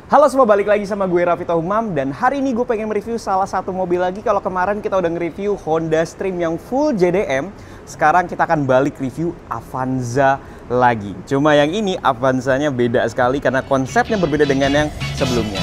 Halo semua, balik lagi sama gue Raffi Tauhumam. Dan hari ini gue pengen mereview salah satu mobil lagi. Kalau kemarin kita udah nge-review Honda Stream yang full JDM, sekarang kita akan balik review Avanza lagi. Cuma yang ini Avanzanya beda sekali karena konsepnya berbeda dengan yang sebelumnya.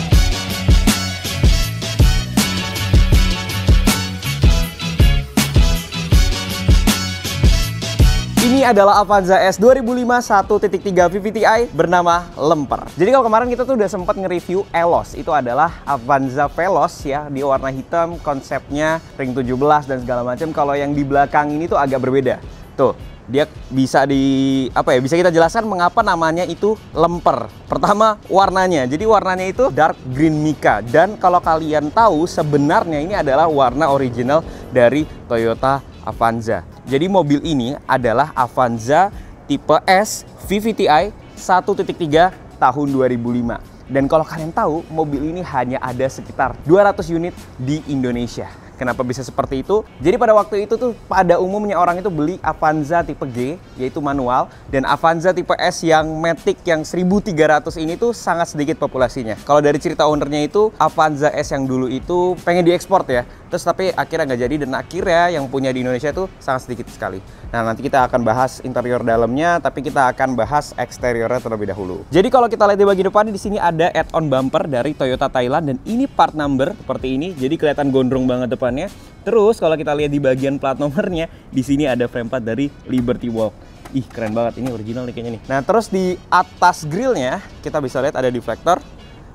Ini adalah Avanza S 2005 1.3 VVTi bernama Lemper. Jadi kalau kemarin kita tuh udah sempat nge-review Elos. Itu adalah Avanza Veloz ya, di warna hitam, konsepnya ring 17 dan segala macam. Kalau yang di belakang ini tuh agak berbeda. Tuh, dia bisa bisa kita jelaskan mengapa namanya itu Lemper. Pertama, warnanya. Jadi warnanya itu dark green mica. Dan kalau kalian tahu, sebenarnya ini adalah warna original dari Toyota Avanza. Jadi mobil ini adalah Avanza tipe S VVTi 1.3 tahun 2005. Dan kalau kalian tahu, mobil ini hanya ada sekitar 200 unit di Indonesia. Kenapa bisa seperti itu? Jadi pada waktu itu tuh pada umumnya orang itu beli Avanza tipe G, yaitu manual, dan Avanza tipe S yang Matic yang 1300 ini tuh sangat sedikit populasinya. Kalau dari cerita ownernya itu, Avanza S yang dulu itu pengen diekspor ya, terus tapi akhirnya nggak jadi, dan akhirnya yang punya di Indonesia tuh sangat sedikit sekali. Nah, nanti kita akan bahas interior dalamnya, tapi kita akan bahas eksteriornya terlebih dahulu. Jadi kalau kita lihat di bagian depan, di sini ada add-on bumper dari Toyota Thailand, dan ini part number seperti ini, jadi kelihatan gondrong banget depannya. Terus kalau kita lihat di bagian plat nomornya, di sini ada frame part dari Liberty Walk. Ih, keren banget, ini original nih kayaknya nih. Nah, terus di atas grillnya kita bisa lihat ada deflector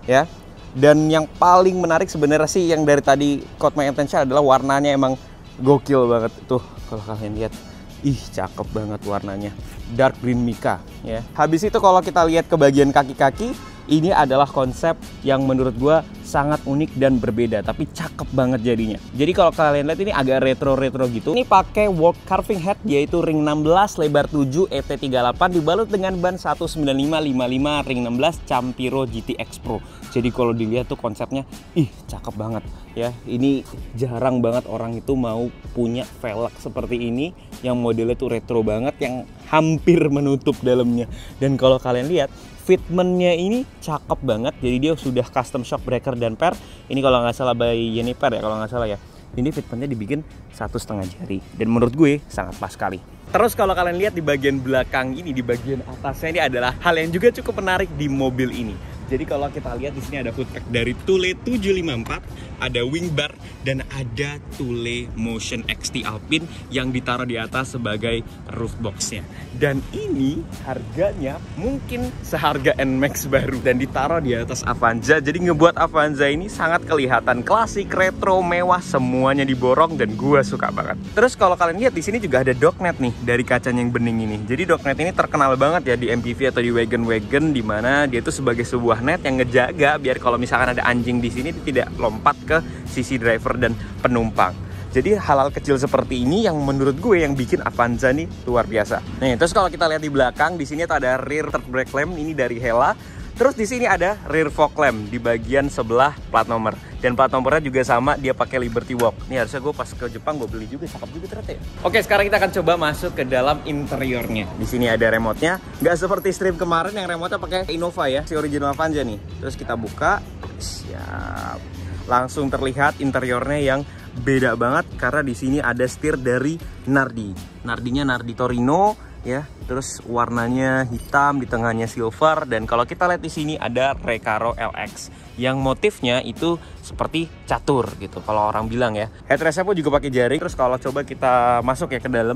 ya. Dan yang paling menarik sebenarnya sih yang dari tadi caught my attention adalah warnanya, emang gokil banget tuh kalau kalian lihat. Ih, cakep banget warnanya, dark green mica ya. Habis itu kalau kita lihat ke bagian kaki-kaki, ini adalah konsep yang menurut gua sangat unik dan berbeda, tapi cakep banget jadinya. Jadi kalau kalian lihat ini agak retro-retro gitu. Ini pakai work carving head, yaitu ring 16 lebar 7 ET38 dibalut dengan ban 195/55 ring 16 Campiro GTX Pro. Jadi kalau dilihat tuh konsepnya, ih cakep banget ya. Ini jarang banget orang itu mau punya velg seperti ini yang modelnya tuh retro banget, yang hampir menutup dalamnya. Dan kalau kalian lihat fitmentnya ini cakep banget. Jadi dia sudah custom shock breaker dan per. Ini kalau nggak salah by Jeniper ya, kalau nggak salah ya. Ini fitmentnya dibikin 1,5 jari. Dan menurut gue sangat pas sekali. Terus kalau kalian lihat di bagian belakang ini, di bagian atasnya ini adalah hal yang juga cukup menarik di mobil ini. Jadi kalau kita lihat di sini ada footpack dari Thule 754, ada wing bar, dan ada Thule Motion XT Alpine yang ditaruh di atas sebagai roof boxnya. Dan ini harganya mungkin seharga NMAX baru dan ditaruh di atas Avanza. Jadi ngebuat Avanza ini sangat kelihatan klasik, retro, mewah, semuanya diborong, dan gua suka banget. Terus kalau kalian lihat di sini juga ada dognet nih dari kacanya yang bening ini. Jadi dognet ini terkenal banget ya di MPV atau di wagon-wagon, di mana dia itu sebagai sebuah net yang ngejaga biar kalau misalkan ada anjing di sini tidak lompat ke sisi driver dan penumpang. Jadi hal-hal kecil seperti ini yang menurut gue yang bikin Avanza nih luar biasa. Nih, terus kalau kita lihat di belakang, di sini tuh ada rear third brake lamp, ini dari Hella. Terus di sini ada rear fog lamp di bagian sebelah plat nomor. Dan plat nomornya juga sama, dia pakai Liberty Walk. Ini harusnya gue pas ke Jepang gue beli juga, cakep juga ternyata ya. Oke, sekarang kita akan coba masuk ke dalam interiornya. Di sini ada remote-nya. Nggak seperti Stream kemarin yang remote-nya pakai Innova ya, si original Avanza nih. Terus kita buka, siap. Langsung terlihat interiornya yang beda banget karena di sini ada setir dari Nardi. Nardinya Nardi Torino ya. Terus warnanya hitam, di tengahnya silver, dan kalau kita lihat di sini ada Recaro LX yang motifnya itu seperti catur gitu kalau orang bilang ya. Headrestnya pun juga pakai jari. Terus kalau coba kita masuk ya ke dalam.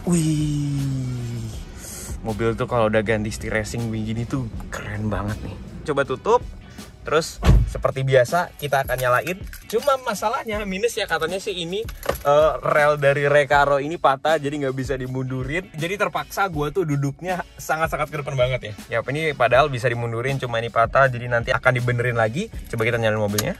Wih. Mobil tuh kalau udah ganti steer racing begini tuh keren banget nih. Coba tutup. Terus seperti biasa kita akan nyalain. Cuma masalahnya minusnya katanya sih ini rel dari Recaro ini patah, jadi nggak bisa dimundurin. Jadi terpaksa gue tuh duduknya sangat-sangat ke depan banget ya. Ya ini padahal bisa dimundurin, cuma ini patah, jadi nanti akan dibenerin lagi. Coba kita nyalain mobilnya.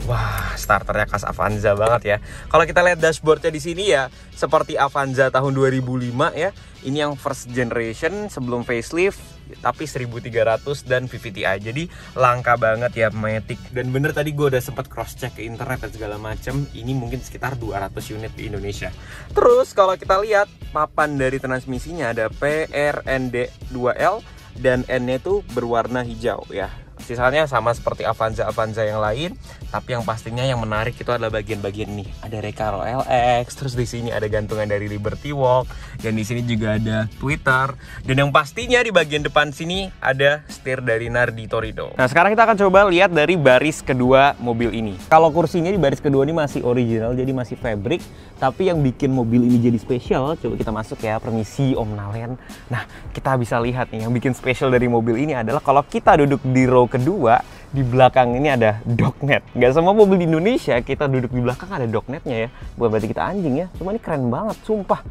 Wah, starternya khas Avanza banget ya. Kalau kita lihat dashboardnya di sini ya, seperti Avanza tahun 2005 ya. Ini yang first generation sebelum facelift, tapi 1300 dan VVTi. Jadi langka banget ya Matic. Dan bener tadi gue udah sempat cross check ke internet dan segala macam. Ini mungkin sekitar 200 unit di Indonesia. Terus kalau kita lihat papan dari transmisinya ada PRND2L dan N-nya itu berwarna hijau ya. Sisanya sama seperti Avanza yang lain, tapi yang pastinya yang menarik itu adalah bagian-bagian nih. Ada Recaro LX, terus di sini ada gantungan dari Liberty Walk, dan di sini juga ada Twitter, dan yang pastinya di bagian depan sini ada setir dari Nardi Torido. Nah, sekarang kita akan coba lihat dari baris kedua mobil ini. Kalau kursinya di baris kedua ini masih original, jadi masih fabric, tapi yang bikin mobil ini jadi spesial, coba kita masuk ya, permisi Om Nalen. Nah, kita bisa lihat nih, yang bikin spesial dari mobil ini adalah kalau kita duduk di row kedua, di belakang ini ada dognet. Nggak semua mobil di Indonesia kita duduk di belakang ada dognetnya ya. Bukan berarti kita anjing ya, cuma ini keren banget, sumpah.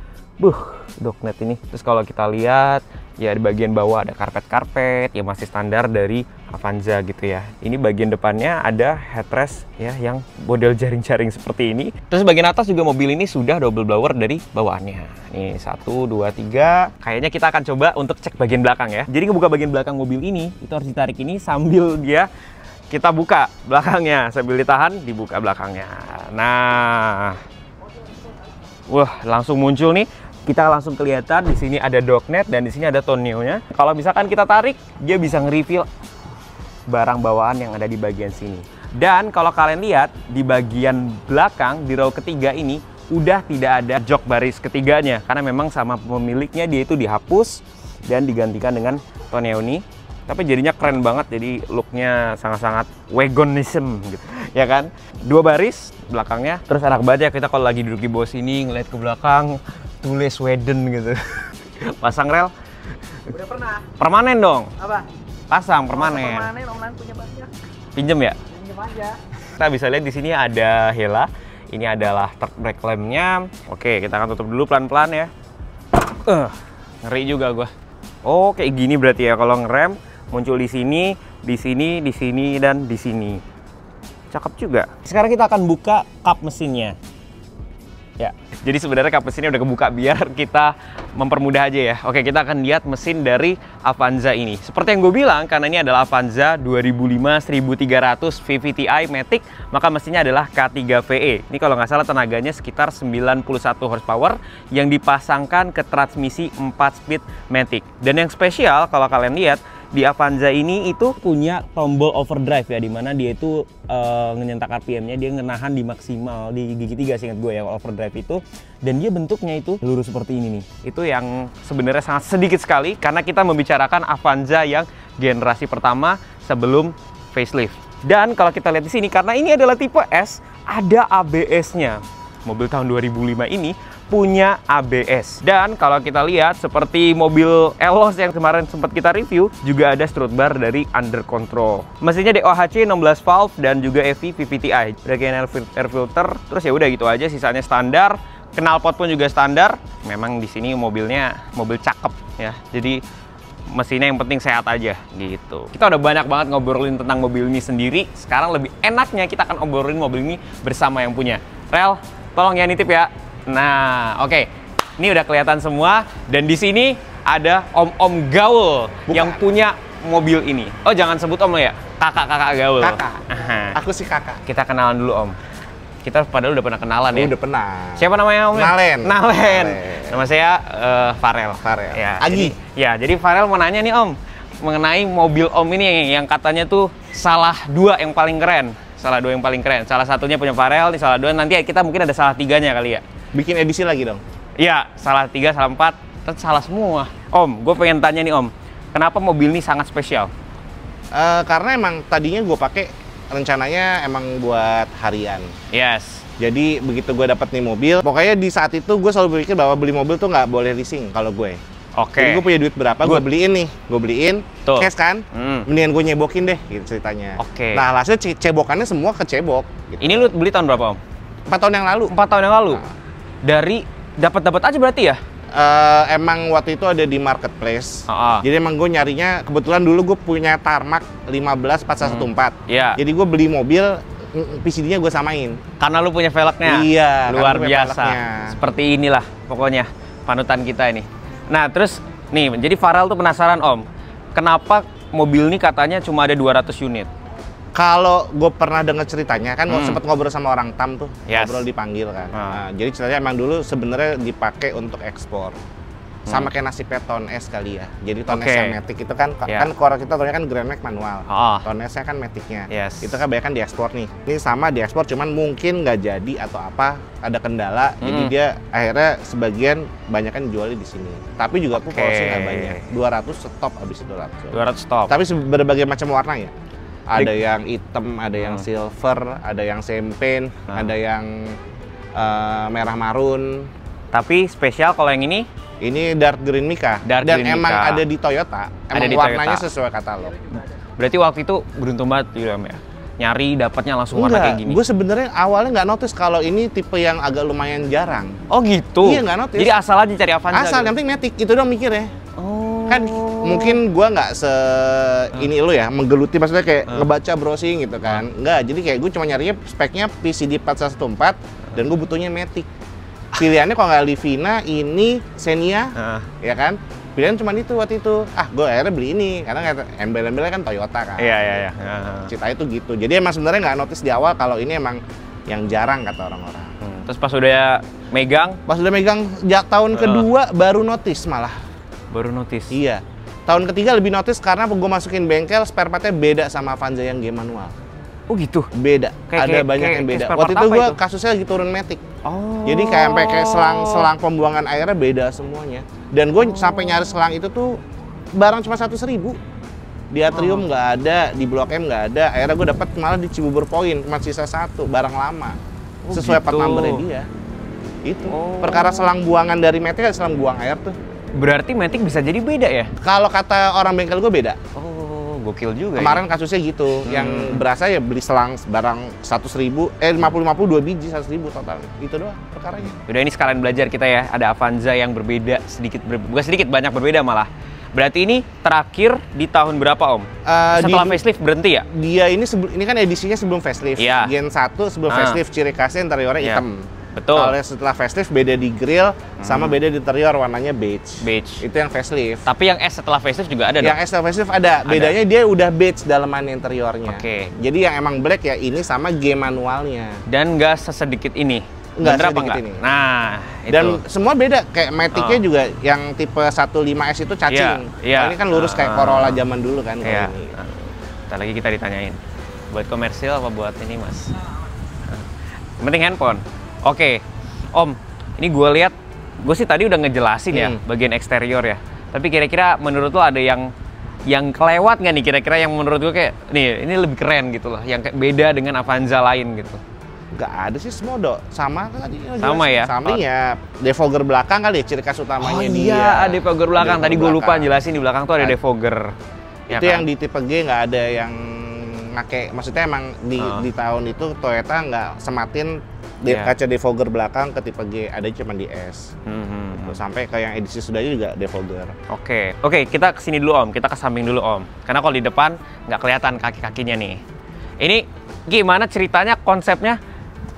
Dognet ini. Terus kalau kita lihat, ya di bagian bawah ada karpet-karpet, ya masih standar dari Avanza gitu ya. Ini bagian depannya ada headrest ya, yang model jaring-jaring seperti ini. Terus bagian atas juga mobil ini sudah double blower dari bawaannya. Nih 1, 2, 3. Kayaknya kita akan coba untuk cek bagian belakang ya. Jadi ngebuka bagian belakang mobil ini, itu harus ditarik ini sambil kita buka belakangnya, sambil ditahan dibuka belakangnya. Nah, wah langsung muncul nih. Kita langsung kelihatan di sini ada dognet dan di sini ada tonneau-nya. Kalau misalkan kita tarik, dia bisa nge-reveal barang bawaan yang ada di bagian sini. Dan kalau kalian lihat di bagian belakang di row ketiga ini udah tidak ada jok baris ketiganya karena memang sama pemiliknya dia itu dihapus dan digantikan dengan tonneau ini. Tapi jadinya keren banget, jadi looknya sangat-sangat wagonism gitu, ya kan? 2 baris belakangnya, terus enak banget ya kita kalau lagi duduk di bawah sini ngeliat ke belakang, tulis Sweden gitu. Pasang rel? Udah pernah. Permanen dong? Apa? Pasang permanen. Permanen, Om Lan punya banyak. Pinjem ya? Pinjem aja. Kita bisa lihat di sini ada Hella. Ini adalah third brake lamp-nya. Oke, kita akan tutup dulu pelan-pelan ya. Ngeri juga gua. Oh, kayak gini berarti ya kalau ngerem. Muncul di sini, di sini, di sini, dan di sini. Cakep juga. Sekarang kita akan buka kap mesinnya. Ya, jadi sebenarnya kap mesinnya udah kebuka biar kita mempermudah aja ya. Oke, kita akan lihat mesin dari Avanza ini. Seperti yang gue bilang, karena ini adalah Avanza 2005 1300 VVTi Matic, maka mesinnya adalah K3VE. Ini kalau nggak salah tenaganya sekitar 91 horsepower yang dipasangkan ke transmisi 4 speed Matic. Dan yang spesial kalau kalian lihat, di Avanza ini itu punya tombol overdrive ya, dimana dia itu nyentak RPM-nya, dia ngenahan di maksimal di gigi 3 seingat gue ya overdrive itu, dan dia bentuknya itu lurus seperti ini nih. Itu yang sebenarnya sangat sedikit sekali karena kita membicarakan Avanza yang generasi pertama sebelum facelift. Dan kalau kita lihat di sini, karena ini adalah tipe S, ada ABS-nya. Mobil tahun 2005 ini punya ABS. Dan kalau kita lihat seperti mobil Elos yang kemarin sempat kita review, juga ada strut bar dari Under Control. Mesinnya DOHC 16 valve dan juga EV VVTi. Bagian air filter, terus ya udah gitu aja, sisanya standar. Knalpot pun juga standar. Memang di sini mobilnya mobil cakep ya. Jadi mesinnya yang penting sehat aja gitu. Kita udah banyak banget ngobrolin tentang mobil ini sendiri. Sekarang lebih enaknya kita akan ngobrolin mobil ini bersama yang punya. Rel, tolong ya nitip ya. Nah, oke. Ini udah kelihatan semua dan di sini ada om-om gaul yang punya mobil ini. Oh, jangan sebut om lo ya. Kakak-kakak gaul. Kakak. Aku sih kakak. Kita kenalan dulu, Om. Kita padahal udah pernah kenalan ya. Udah pernah. Siapa namanya, Om? Nalen. Nama saya Farel. Ya. Jadi Farel mau nanya nih, Om, mengenai mobil Om ini yang katanya tuh salah 2 yang paling keren. Salah 2 yang paling keren. Salah satunya punya Farel, nih salah 2. Nanti kita mungkin ada salah 3-nya kali ya. Bikin edisi lagi dong? Iya, salah 3, salah 4, terus salah semua. Om, gue pengen tanya nih Om, kenapa mobil ini sangat spesial? Karena emang tadinya gue pakai rencananya emang buat harian. Yes. Jadi begitu gue dapet nih mobil, pokoknya di saat itu gue selalu berpikir bahwa beli mobil tuh nggak boleh leasing kalau gue. Oke. Jadi gue punya duit berapa, gue beliin nih. Gue beliin, cash kan, mendingan gue nyebokin deh gitu ceritanya. Oke. Nah hasilnya cebokannya semua kecebok. Gitu. Ini lu beli tahun berapa Om? 4 tahun yang lalu. 4 tahun yang lalu? Nah. Dari dapat aja berarti ya? Emang waktu itu ada di marketplace. Jadi emang gue nyarinya, kebetulan dulu gue punya Tarmac 15 4114. Yeah. Jadi gue beli mobil PCD-nya gue samain. Karena lu punya velgnya? Iya. Luar karena biasa. velgnya. Seperti inilah pokoknya panutan kita ini. Nah terus nih, jadi Farel tuh penasaran Om, kenapa mobil ini katanya cuma ada 200 unit? Kalau gue pernah dengar ceritanya, kan sempet ngobrol sama orang TAM tuh, ngobrol dipanggil kan. Nah, jadi ceritanya emang dulu sebenarnya dipakai untuk ekspor. Sama kayak nasibnya Ton S kali ya. Jadi Ton S yang Matic itu kan, kan core kita tahunya kan Grand Max manual. Ton S-nya kan Matic-nya. Itu kan banyak kan diekspor nih. Ini sama diekspor, cuman mungkin nggak jadi atau apa, ada kendala. Jadi dia akhirnya sebagian banyak kan dijualnya di sini. Tapi juga produksi nggak banyak. 200 stop abis itu 200 stop. Tapi berbagai macam warna ya. Ada yang hitam, ada yang silver, ada yang champagne, ada yang merah marun. Tapi spesial kalau yang ini? Ini dark green Mika. Dan emang ada di Toyota. Emang di warnanya Toyota. Sesuai katalog. Berarti waktu itu beruntung banget ya, nyari dapatnya langsung warna kayak gini. Gue sebenarnya awalnya nggak notice kalau ini tipe yang agak lumayan jarang. Oh gitu? Iya, nggak notice. Jadi asal aja cari Avanza. Asal, gitu. Yang penting Matic, itu dong mikirnya. Kan mungkin gue nggak ini lo ya, menggeluti maksudnya kayak ngebaca browsing gitu kan. Nggak, jadi kayak gue cuma nyarinya speknya PCD 414 dan gue butuhnya Matic. Pilihannya kalau nggak Livina, ini Xenia, ya kan? Pilihan cuma itu waktu itu. Gue akhirnya beli ini karena embel-embelnya kan Toyota kan. Iya. Ceritanya tuh gitu. Jadi emang sebenarnya nggak notice di awal kalau ini emang yang jarang kata orang-orang. Terus pas udah megang? Pas udah megang tahun kedua baru notice malah. Baru notice? Iya. Tahun ketiga lebih notice karena gue masukin bengkel, spare part-nya beda sama Avanza yang G manual. Oh gitu? Beda. Ada banyak yang beda. Waktu itu gue kasusnya lagi turun Matic. Jadi kayak selang pembuangan airnya beda semuanya. Dan gue sampai nyari selang itu tuh barang cuma 100.000. Di Atrium nggak ada, di Blok M nggak ada. Akhirnya gue dapat malah di Cibubur Point, cuma sisa 1, barang lama. Sesuai plat numbernya dia. Itu. Perkara selang buangan dari Matic ada selang buang air tuh. Berarti Matic bisa jadi beda ya? Kalau kata orang bengkel gue beda. Gokil juga. Kemarin kasusnya gitu, yang berasa ya beli selang barang 100.000, 50 2 biji 100.000 total. Itu doang perkaranya. Udah, ini sekalian belajar kita ya. Ada Avanza yang berbeda bukan sedikit, banyak berbeda malah. Berarti ini terakhir di tahun berapa Om? Setelah facelift berhenti ya? Dia ini kan edisinya sebelum facelift. Gen 1 sebelum facelift, ciri khasnya interiornya hitam. Betul. Kalau setelah facelift beda di grill sama beda di interior, warnanya beige. Itu yang facelift. Tapi yang S setelah facelift juga ada dong? Yang S setelah facelift ada. Bedanya dia udah beige dalaman interiornya. Jadi yang emang black ya ini sama G manualnya. Dan nggak sesedikit ini? Nggak sesedikit ini. Nah, itu. Dan semua beda. Kayak Matic-nya juga yang tipe 15S itu cacing. Ini kan lurus kayak Corolla zaman dulu kan. Ntar lagi kita ditanyain. Buat komersil apa buat ini Mas? Yang penting handphone. Oke, Om, ini gue lihat, gue sih tadi udah ngejelasin ya bagian eksterior ya. Tapi kira-kira menurut lo ada yang kelewat nggak nih kira-kira yang menurut gue kayak, nih ini lebih keren gitu loh, yang kayak beda dengan Avanza lain gitu? Nggak ada sih, semua sama kan tadi. Sama ya? Samping ya, defogger belakang kali ya, ciri khas utamanya dia. Iya, ada defogger belakang. Tadi gue lupa jelasin di belakang tuh ada defogger. Itu yang di tipe G nggak ada yang ngake, maksudnya emang di tahun itu Toyota nggak sematin kaca defogger belakang ke tipe G, ada cuma di S. Sampai ke yang edisi sudahnya juga defogger. Oke, kita kesini dulu Om, kita ke samping dulu Om. Karena kalau di depan nggak kelihatan kaki-kakinya nih. Ini gimana ceritanya, konsepnya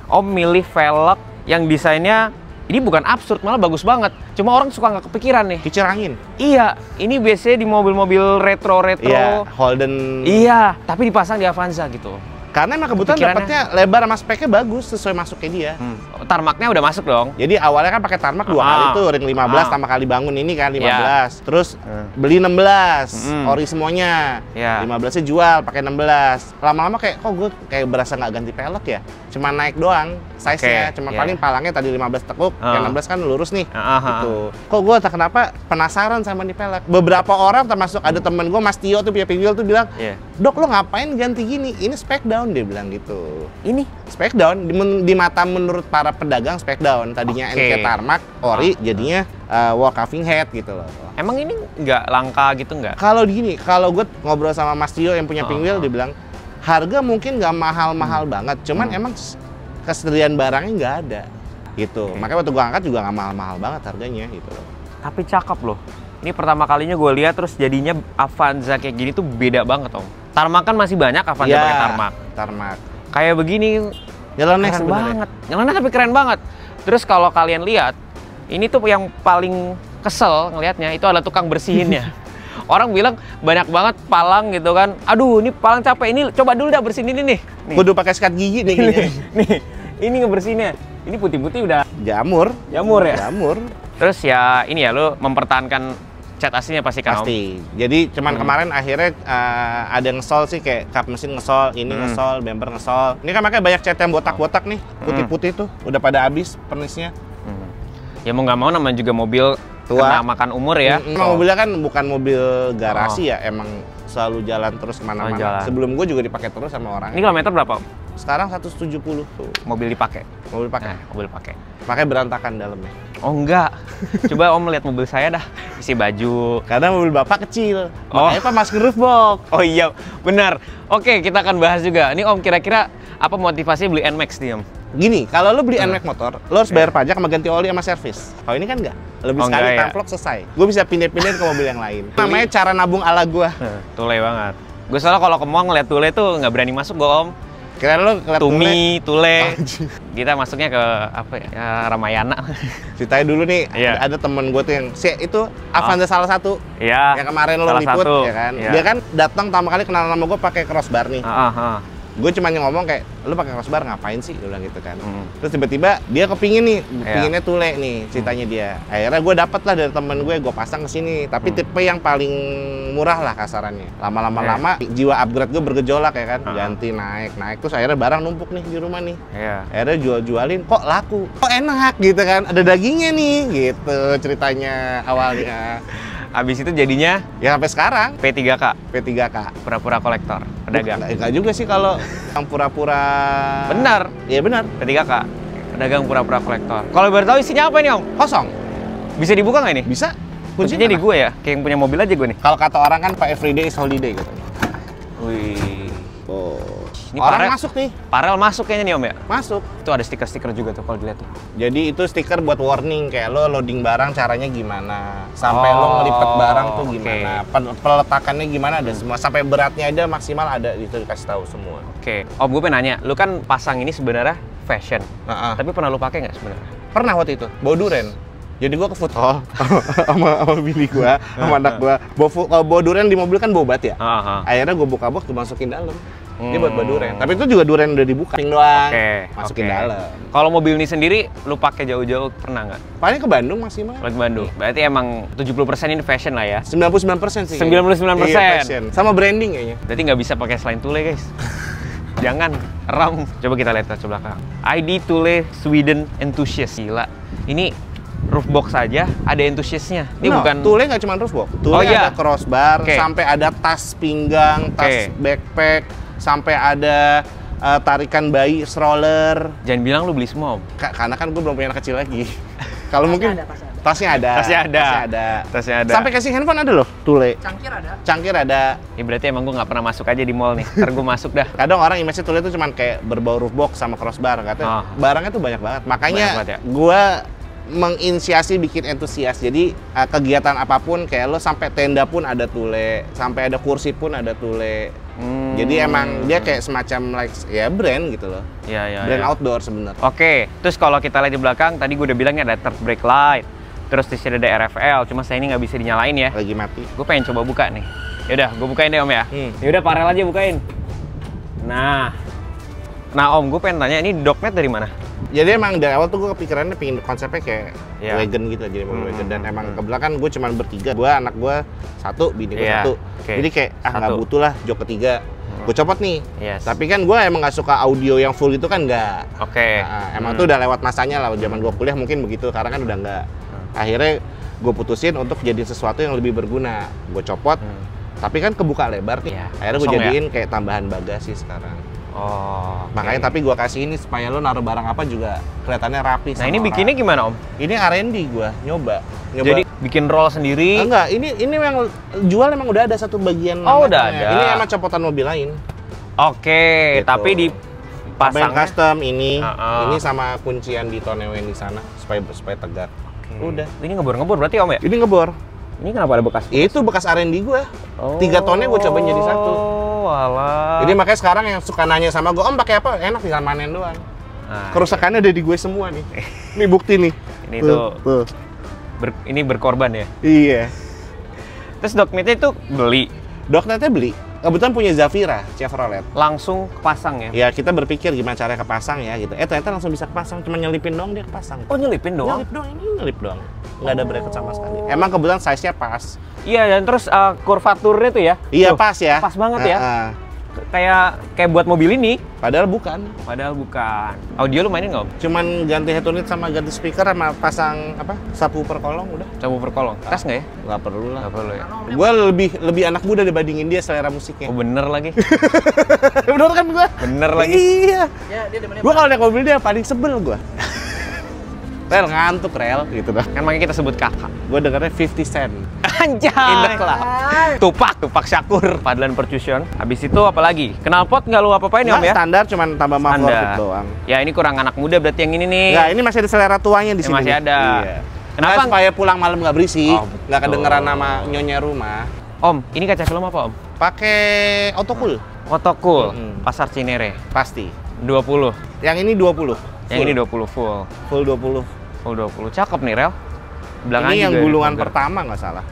Om milih velg yang desainnya ini bukan absurd, malah bagus banget. Cuma orang suka nggak kepikiran nih. Kincir angin. Iya, ini biasanya di mobil-mobil retro. Iya, Holden. Iya, tapi dipasang di Avanza gitu. Karena emang kebetulan dapatnya lebar sama speknya bagus, sesuai masuknya dia. Tarmaknya udah masuk dong? Jadi awalnya kan pakai tarmak 2 kali tuh, ring 15 sama kali bangun ini kan 15. Terus beli 16, ori semuanya. 15-nya jual pakai 16. Lama-lama kayak, kok gue kayak berasa nggak ganti pelek ya? Cuma naik doang size-nya, cuma paling palangnya tadi 15 tekuk, yang 16 kan lurus nih. Gitu. Kok gue tak kenapa penasaran sama nih pelek. Beberapa orang termasuk ada temen gue, Mas Tio tuh punya pinggul tuh bilang, "Dok, lo ngapain ganti gini? Ini spek down," dia bilang gitu. Ini spek down di mata menurut para pedagang spek down. Tadinya NK tarmak, ori jadinya wall covering head gitu loh. Emang ini nggak langka gitu nggak? Kalau gini, kalau gue ngobrol sama Mas Tio yang punya pinggul, dia bilang harga mungkin nggak mahal-mahal banget, cuman emang kesediaan barangnya nggak ada gitu. Makanya waktu gue angkat juga nggak mahal-mahal banget harganya gitu loh. Tapi cakep loh. Ini pertama kalinya gue lihat, terus jadinya Avanza kayak gini tuh beda banget Om. Tarmak kan masih banyak Avanza pakai tarmak. kayak begini. Nyeleneh keren sebenarnya. banget. Nyeleneh tapi keren banget. Terus kalau kalian lihat, ini tuh yang paling kesel ngelihatnya itu adalah tukang bersihinnya. Orang bilang banyak banget palang gitu kan. Aduh, ini palang capek. Ini coba dulu dah bersihin ini nih. Kudu pakai sikat gigi nih gini. Nih, ini ngebersihinnya. Ini putih-putih udah Jamur ya. Jamur. Terus ya ini ya, lo mempertahankan cat aslinya pasti kan, pasti. Jadi cuman kemarin akhirnya ada yang ngesol sih, kayak kap mesin ngesol, ini ngesol, bumper ngesol. Ini kan makanya banyak cat yang botak-botak nih, putih-putih tuh. Udah pada habis pernisnya. Ya mau nggak mau namanya juga mobil tua, kena makan umur ya. Emang mobilnya kan bukan mobil garasi ya, emang selalu jalan terus kemana-mana. Sebelum gue juga dipakai terus sama orang. Ini kilometer berapa? Sekarang 170 tuh. Mobil dipakai? Mobil pakai. Mobil pakai. Makanya berantakan dalamnya. Oh enggak. Coba Om lihat mobil saya dah. Isi baju. Karena mobil Bapak kecil. Makanya Pak masukin roof box. Oh iya, benar. Oke, kita akan bahas juga. Ini Om kira-kira apa motivasi beli NMAX nih Om? Gini, kalau lo beli NMAX motor, lo harus bayar pajak sama ganti oli sama servis. Kalau ini kan enggak. Lebih sekali tamplok selesai. Gue bisa pindah-pindah ke mobil yang lain. Namanya cara nabung ala gue. Tule banget. Gue soalnya kalau ke mall ngeliat Tule tuh nggak berani masuk gue Om. Kira lo ngeliat Tule. Kita masuknya ke apa ya, Ramayana. Ceritanya dulu nih, ada temen gue tuh yang itu Avanza salah satu. Iya. Yang kemarin lo liput ya kan. Dia kan datang pertama kali kenal sama gue pakai crossbar nih. Gue cuma ngomong kayak, lu pakai crossbar ngapain sih? Dia bilang gitu kan. Terus tiba-tiba dia kepingin nih, pinginnya Tule nih ceritanya dia. Akhirnya gue dapet lah dari temen gue pasang ke sini. Tapi tipe yang paling murah lah kasarannya. Lama-lama jiwa upgrade gue bergejolak ya kan. Ganti naik. Terus akhirnya barang numpuk nih di rumah nih. Akhirnya jual-jualin, kok laku, kok enak gitu kan. Ada dagingnya nih gitu ceritanya awalnya. Habis itu jadinya ya sampai sekarang P3K. Pura-pura kolektor, pedagang. Enggak juga sih kalau yang pura-pura. Benar. Iya benar. P3K. Pedagang pura-pura kolektor. Kalau baru tahu isinya apa nih Om? Kosong. Bisa dibuka nggak ini? Bisa. Kuncinya di gue ya, kayak yang punya mobil aja gue nih. Kalau kata orang kan Pak Everyday is holiday gitu. Wih. Oh. Ini orang masuk nih. Parel masuk kayaknya nih Om ya? Masuk. Itu ada stiker-stiker juga tuh kalau dilihat tuh. Jadi itu stiker buat warning kayak lo loading barang caranya gimana, sampai lo ngelipet barang tuh gimana, peletakannya gimana ada semua, sampai beratnya ada maksimal ada itu dikasih tahu semua. Om gue pengen nanya, lu kan pasang ini sebenarnya fashion, tapi pernah lu pakai nggak sebenarnya? Pernah waktu itu, bawa duren. Jadi gua ke food hall sama bini gua, sama anak gua. Bawa duren di mobil kan bobat ya. Akhirnya gua buka box, gua masukin dalam. Dia buat duren. Tapi itu juga duren udah dibuka doang. Masukin dalam. Kalau mobil ini sendiri lu pakai jauh-jauh pernah nggak? Paling ke Bandung maksimal. Ke Bandung. Berarti emang 70% ini fashion lah ya. 99% sih. 99%. Iya, fashion. Sama branding kayaknya. Berarti nggak bisa pakai selain Tule, guys. Jangan ram. Coba kita lihat ke belakang. ID Tule Sweden Enthusiast. Gila. Ini roof box saja ada enthusiastnya. Ini bukan Tule nggak cuma roof box. Tule ada crossbar, sampai ada tas pinggang, tas backpack, sampai ada tarikan bayi, stroller. Jangan bilang lu beli semua Om. Karena kan gue belum punya anak kecil lagi. Kalau mungkin tasnya ada. Sampai casing handphone ada loh, Tule. Cangkir ada. Ya berarti emang gue nggak pernah masuk aja di mall nih. Ntar gue masuk dah. Kadang orang image Tule itu cuman kayak berbau roof box sama crossbar, katanya. Barangnya tuh banyak banget. Makanya gue menginisiasi bikin entusias. Jadi kegiatan apapun kayak lo sampai tenda pun ada Tule, sampai ada kursi pun ada Tule. Jadi emang dia kayak semacam brand gitu loh. Brand outdoor sebenarnya. Oke, terus kalau kita lihat di belakang tadi gue udah bilangnya ada third brake light. Terus di sini ada RFL, cuma saya ini nggak bisa dinyalain ya. Lagi mati. Gue pengen coba buka nih. Yaudah, gue bukain deh Om ya. Yaudah, parel aja bukain. Nah Om, gue pengen tanya, ini dogmat dari mana? Jadi emang dari awal tuh gue kepikirannya pengen konsepnya kayak wagon gitu, jadi mobil wagon. Dan emang kebetulan kan gue cuma bertiga, gue anak gue satu, bini gue satu. Jadi kayak nggak butuh lah jok ketiga. Gue copot nih. Tapi kan gue emang nggak suka audio yang full itu kan nggak. Emang tuh udah lewat masanya lah, zaman gue kuliah mungkin begitu, karena kan udah nggak. Akhirnya gue putusin untuk jadi sesuatu yang lebih berguna. Gue copot, tapi kan kebuka lebar nih. Akhirnya gue jadiin kayak tambahan bagasi sekarang. Makanya tapi gua kasih ini supaya lo naruh barang apa juga kelihatannya rapi. Nah ini bikinnya gimana Om? Ini R&D gua nyoba. Jadi bikin roll sendiri? Enggak, ini memang jual emang udah ada satu bagian. Udah ada. Ini emang copotan mobil lain. Gitu. Tapi dipasang custom ini sama kuncian di tonewen di sana supaya tegak. Udah. Ini ngebor berarti Om ya? Ini ngebor. Ini kenapa ada bekas? Itu bekas R&D gua. 3 tonnya gua cobain jadi 1. Oh, alah. Jadi makanya sekarang yang suka nanya sama gue, Om pakai apa? Enak, tinggal manen doang. Nah, kerusakannya ada di gue semua nih. Ini bukti nih. Ini tuh. Ini berkorban ya? Iya. Terus Dogmeatnya itu beli? Dogmeatnya beli. Kebetulan punya Zafira Chevrolet. Langsung kepasang ya? Ya, kita berpikir gimana caranya kepasang ya gitu. Ternyata langsung bisa kepasang. Cuma nyelipin doang dia kepasang. Oh, nyelipin doang? Nyelip doang, ini nyelip doang. Nggak ada bracket sama sekali. Emang kebetulan size-nya pas. Iya, dan terus kurvaturnya tuh ya? Iya, pas ya. Pas banget ya? Kayak buat mobil ini. Padahal bukan. Audio lu mainin nggak, Om? Cuman ganti head unit sama ganti speaker sama pasang subwoofer kolong udah. Subwoofer kolong. Tes nggak ya? Nggak perlu lah. Nggak perlu ya. Gue lebih anak muda dibandingin dia selera musiknya. Oh, bener lagi. Bener kan gue? Bener lagi. Iya. Gue kalau naik mobil dia paling sebel gue. Rel ngantuk, Rel, gitu dah. Kan makanya kita sebut kakak. Gue dengernya 50 Cent. Anjay! In the club. Tupak Syakur. Padlan percussion. Habis itu apa lagi? Knalpot nggak lu apa-apain ya, Om ya? Standar, cuman tambah muffler doang. Ya, ini kurang anak muda berarti yang ini nih. Nggak, ini masih ada selera tuanya di sini. Masih ada. Iya. Kenapa? Supaya pulang malam nggak berisik, nggak kedengeran nama Oh. nyonya rumah. Om, ini kaca film apa, Om? Pakai autocool. Autocool. Pasar Cinere. Pasti. 20. Yang ini 20. Yang ini 20 full. Full 20. Full 20. Cakep nih, Rel. Belakang ini yang juga gulungan pertama nggak salah.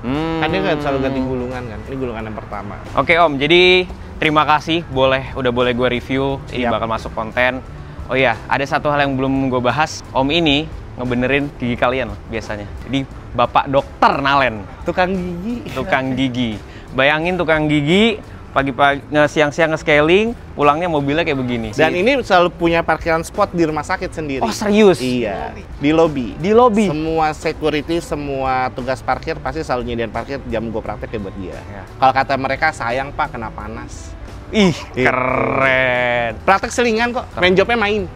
Kan dia nggak selalu ganti Hmm. gulungan kan. Ini gulungan yang pertama. Oke, Om. Jadi terima kasih udah boleh gue review. Ini Siap. bakal masuk konten. Oh iya, ada satu hal yang belum gue bahas. Om ini ngebenerin gigi kalian loh, biasanya. Jadi Bapak Dokter Nalen. Tukang gigi. Tukang gigi. Bayangin tukang gigi pagi-pagi siang-siang nge-scaling, pulangnya mobilnya kayak begini. Dan ini selalu punya parkiran spot di rumah sakit sendiri. Oh, serius? Iya. Di lobby. Di lobby. Semua security, semua tugas parkir pasti selalu nyediain parkir jam gue praktek buat dia. Ya. Kalau kata mereka, sayang Pak kena panas. Ih, keren. Praktek selingan kok. Main jobnya main.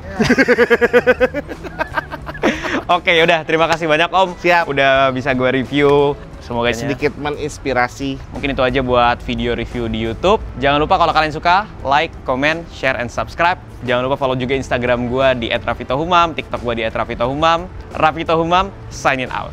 Oke, yaudah. Terima kasih banyak, Om. Siap. Udah bisa gue review. Semoga Sedikit menginspirasi. Mungkin itu aja buat video review di YouTube. Jangan lupa kalau kalian suka, like, comment, share, and subscribe. Jangan lupa follow juga Instagram gue di @rafitohumam, TikTok gue di @rafitohumam. Rafito Humam, signing out.